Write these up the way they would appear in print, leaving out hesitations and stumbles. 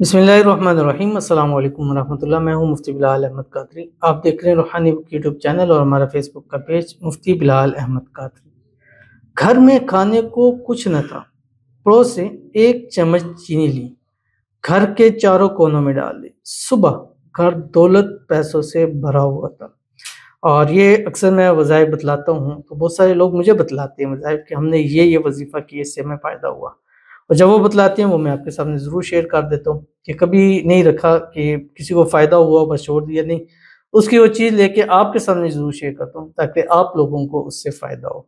बिस्मिल्लाहिर्रहमानिर्रहीम। अस्सलाम वालेकुम वरहमतुल्लाह। मैं हूं मुफ्ती बिलाल अहमद कादरी। आप देख रहे हैं रूहानी बुक यूट्यूब चैनल और हमारा फेसबुक का पेज मुफ्ती बिलाल अहमद कादरी। घर में खाने को कुछ न था, पड़ोस से एक चम्मच चीनी ली, घर के चारों कोनों में डाल दी। सुबह घर दौलत पैसों से भरा हुआ था। और ये अक्सर मैं वज़ाइफ बतलाता हूँ तो बहुत सारे लोग मुझे बतलाते हैं वज़ाइफ कि हमने ये वज़ीफ़ा किया, इससे हमें फ़ायदा हुआ। और जब वो बतलाते हैं वो मैं आपके सामने ज़रूर शेयर कर देता हूँ कि कभी नहीं रखा कि किसी को फ़ायदा हुआ बस छोड़ दिया, नहीं, उसकी वो चीज़ लेके आपके सामने ज़रूर शेयर करता हूँ ताकि आप लोगों को उससे फ़ायदा हो।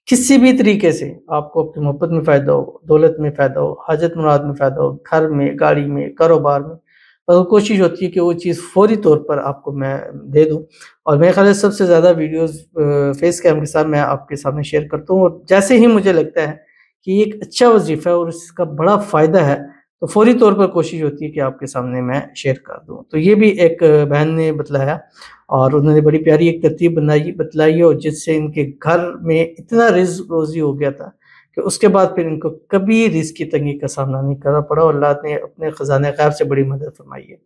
किसी भी तरीके से आपको अपनी मोहब्बत में फ़ायदा हो, दौलत में फ़ायदा हो, हाजत मुराद में फ़ायदा हो, घर में, गाड़ी में, कारोबार में, तो कोशिश होती है कि वो चीज़ फ़ौरी तौर पर आपको मैं दे दूँ। और मेरे ख़्याल है सबसे ज़्यादा वीडियोज़ फ़ेस कैम के साथ मैं आपके सामने शेयर करता हूँ, और जैसे ही मुझे लगता है कि ये एक अच्छा वज़ीफ़ा है और इसका बड़ा फ़ायदा है, तो फ़ौरी तौर पर कोशिश होती है कि आपके सामने मैं शेयर कर दूँ। तो ये भी एक बहन ने बतलाया और उन्होंने बड़ी प्यारी एक तरतीब बतलाई है, और जिससे इनके घर में इतना रिज़्क़ रोज़ी हो गया था कि उसके बाद फिर इनको कभी रिज़्क़ की तंगी का सामना नहीं करना पड़ा, और अल्लाह ने अपने ख़ज़ाने ग़ैब से बड़ी मदद फ़रमाई है।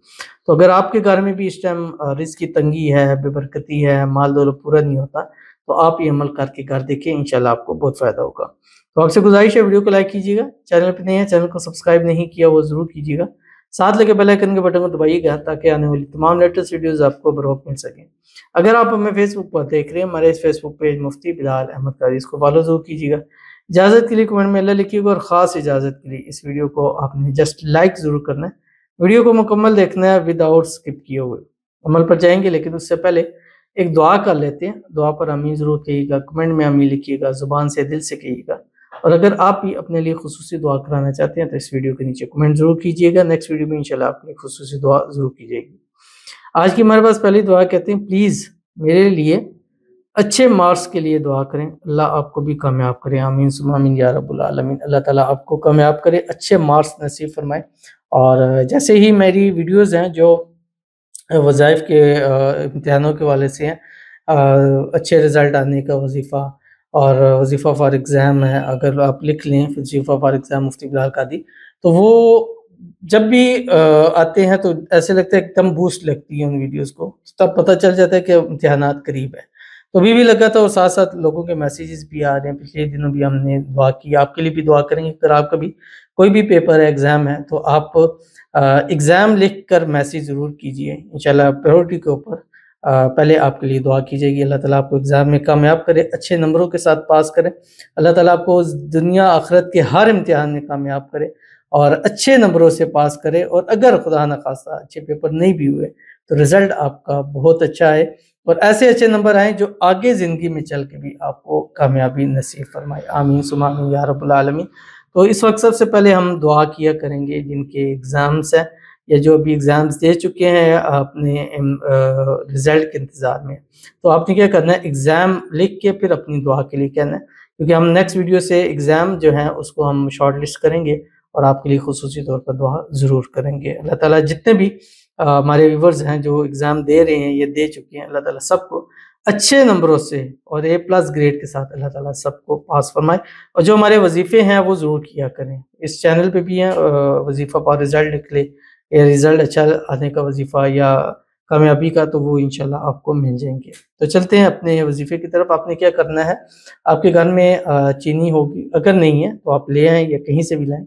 तो अगर आपके घर में भी इस टाइम रिज़्क़ की तंगी है, बेबरकती है, माल-दौलत पूरा नहीं होता, तो आप ये अमल करके घर देखिए, इंशाअल्लाह आपको बहुत फ़ायदा होगा। तो आपसे गुज़ारिश है, वीडियो को लाइक कीजिएगा, चैनल पे नए हैं, चैनल को सब्सक्राइब नहीं किया वो ज़रूर कीजिएगा। साथ लगे बेल आइकन के बटन को दबाइएगा ताकि आने वाली तमाम लेटेस्ट वीडियोज़ आपको बर वक़्त मिल सकें। अगर आप हमें फेसबुक पर देख रहे हैं, हमारे इस फेसबुक पेज मुफ्ती बिलाल अहमद कादरी, इसको फॉलो ज़रूर कीजिएगा। इजाज़त के लिए कमेंट में अल्लाह लिखिएगा, और ख़ास इजाज़त के लिए इस वीडियो को आपने जस्ट लाइक ज़रूर करना है। वीडियो को मुकम्मल देखना है विदाउट स्किप किए हुए। अमल पर जाएँगे, लेकिन उससे पहले एक दुआ कर लेते हैं। दुआ पर आमीन ज़रूर कहिएगा, कमेंट में आमीन लिखिएगा, ज़ुबान से दिल से कहिएगा। और अगर आप भी अपने लिए खुसूसी दुआ कराना चाहते हैं तो इस वीडियो के नीचे कमेंट ज़रूर कीजिएगा। नेक्स्ट वीडियो में इंशाल्लाह आपके लिए खुसूसी दुआ ज़रूर की जाएगी। आज की हमारे पास पहली दुआ कहते हैं, प्लीज़ मेरे लिए अच्छे मार्क्स के लिए दुआ करें, अल्लाह आपको भी कामयाब करे। आमीन सुम्मा आमीन या रब्बुल आलमीन। अल्लाह ताला आपको कामयाब करे, अच्छे मार्क्स नसीब फरमाए। और जैसे ही मेरी वीडियोज़ हैं जो वज़ाइफ के इम्तिहानों के हवाले से हैं, अच्छे रिज़ल्ट आने का वज़ीफ़ा और वज़ीफ़ा फ़ॉर एग्ज़ाम है, अगर आप लिख लें वज़ीफ़ा फ़ॉर एग्ज़ाम मुफ्ती बिलाल कादरी, तो वो जब भी आते हैं तो ऐसे लगता है एकदम बूस्ट लगती है उन वीडियोज़ को, तब पता चल जाता है कि इम्तिहानात करीब है। तो अभी भी लगा था, और साथ-साथ लोगों के मैसेजेस भी आ रहे हैं। पिछले दिनों भी हमने दुआ की, आपके लिए भी दुआ करेंगे। अगर आपका भी कोई भी पेपर है, एग्ज़ाम है, तो आप एग्ज़ाम लिख कर मैसेज ज़रूर कीजिए। इंशाल्लाह प्रायोरिटी के ऊपर पहले आपके लिए दुआ की जाएगी। अल्लाह ताला आपको एग्ज़ाम में कामयाब करे, अच्छे नंबरों के साथ पास करे। अल्लाह ताला आपको दुनिया आखिरत के हर इम्तिहान में कामयाब करे और अच्छे नंबरों से पास करे। और अगर खुदा न खास्ता अच्छे पेपर नहीं भी हुए तो रिज़ल्ट आपका बहुत अच्छा है, और ऐसे अच्छे नंबर आएँ जो आगे ज़िंदगी में चल के भी आपको कामयाबी नसीब फरमाए। आमीन सुम्मा आमीन या रब्बुल आलमीन। तो इस वक़्त सबसे पहले हम दुआ किया करेंगे जिनके एग्ज़ाम्स हैं या जो अभी एग्ज़ाम्स दे चुके हैं अपने रिज़ल्ट के इंतज़ार में। तो आपने क्या करना है, एग्ज़ाम लिख के फिर अपनी दुआ के लिए कहना है, क्योंकि हम नेक्स्ट वीडियो से एग्ज़ाम जो है उसको हम शॉर्ट लिस्ट करेंगे और आपके लिए खुसूसी तौर पर दुआ ज़रूर करेंगे। अल्लाह ताला जितने भी हमारे व्यूअर्स हैं जो एग्ज़ाम दे रहे हैं, ये दे चुके हैं, अल्लाह ताला सबको अच्छे नंबरों से और ए प्लस ग्रेड के साथ अल्लाह ताला सबको पास फरमाए। और जो हमारे वज़ीफ़े हैं वो ज़रूर किया करें। इस चैनल पे भी हैं वज़ीफ़ा फॉर रिज़ल्ट निकले या रिज़ल्ट अच्छा आने का वज़ीफ़ा या कामयाबी का, तो वो इंशाल्लाह आपको मिल जाएँगे। तो चलते हैं अपने वज़ीफ़े की तरफ। आपने क्या करना है, आपके घर में चीनी होगी, अगर नहीं है तो आप ले आएँ या कहीं से भी लाएँ।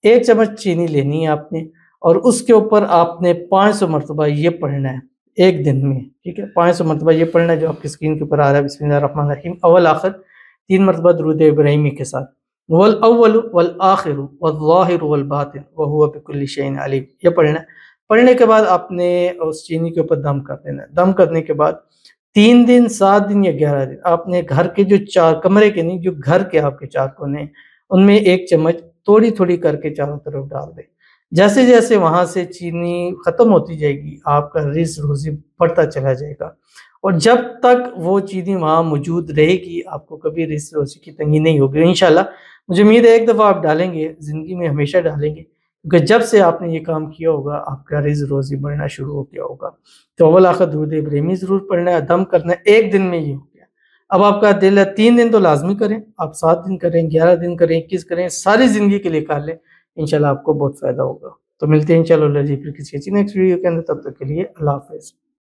1 चम्मच चीनी लेनी है आपने, और उसके ऊपर आपने 500 मरतबा ये पढ़ना है 1 दिन में, ठीक है? 500 मरतबा ये पढ़ना है जो आपकी स्क्रीन के ऊपर आ रहा है, बिस्मिल्लाहिर्रहमानिर्रहीम, अव्वल आखिर 3 मरतबा दुरूद इब्राहिमी के साथ। वल अव्वलु वल आखिरु वज़्ज़ाहिरु वल बातिन व हुवा बिकुल्लि शैइन अलीम, ये पढ़ना है। पढ़ने के बाद आपने उस चीनी के ऊपर दम कर देना है। दम करने के बाद 3 दिन, 7 दिन या 11 दिन आपने घर के जो 4 कमरे के नहीं, जो घर के आपके 4 कोने हैं, उनमें 1 चम्मच थोड़ी-थोड़ी करके चारों तरफ डाल दें। जैसे-जैसे वहाँ से चीनी ख़त्म होती जाएगी, आपका रिज़्क़ रोज़ी बढ़ता चला जाएगा, और जब तक वो चीनी वहाँ मौजूद रहेगी, आपको कभी रिज़्क़ रोज़ी की तंगी नहीं होगी। इंशाअल्लाह मुझे उम्मीद है एक दफ़ा आप डालेंगे, ज़िंदगी में हमेशा डालेंगे, क्योंकि जब से आपने ये काम किया होगा, आपका रिज़्क़ रोज़ी बढ़ना शुरू हो गया होगा। तो अव्वल आखिर दुरूद इब्राहिमी ज़रूर पढ़ना है, दम करना है, 1 दिन में ये हो गया। अब आपका दिल है 3 दिन तो लाज़मी करें, आप 7 दिन करें, 11 दिन करें, 21 करें, सारी ज़िंदगी के लिए कर लें, इंशाअल्लाह आपको बहुत फ़ायदा होगा। تو ملتے ہیں انشاءاللہ جی پھر کسی اچھی نیکسٹ ویڈیو کے اندر، تب تک کے لیے اللہ حافظ۔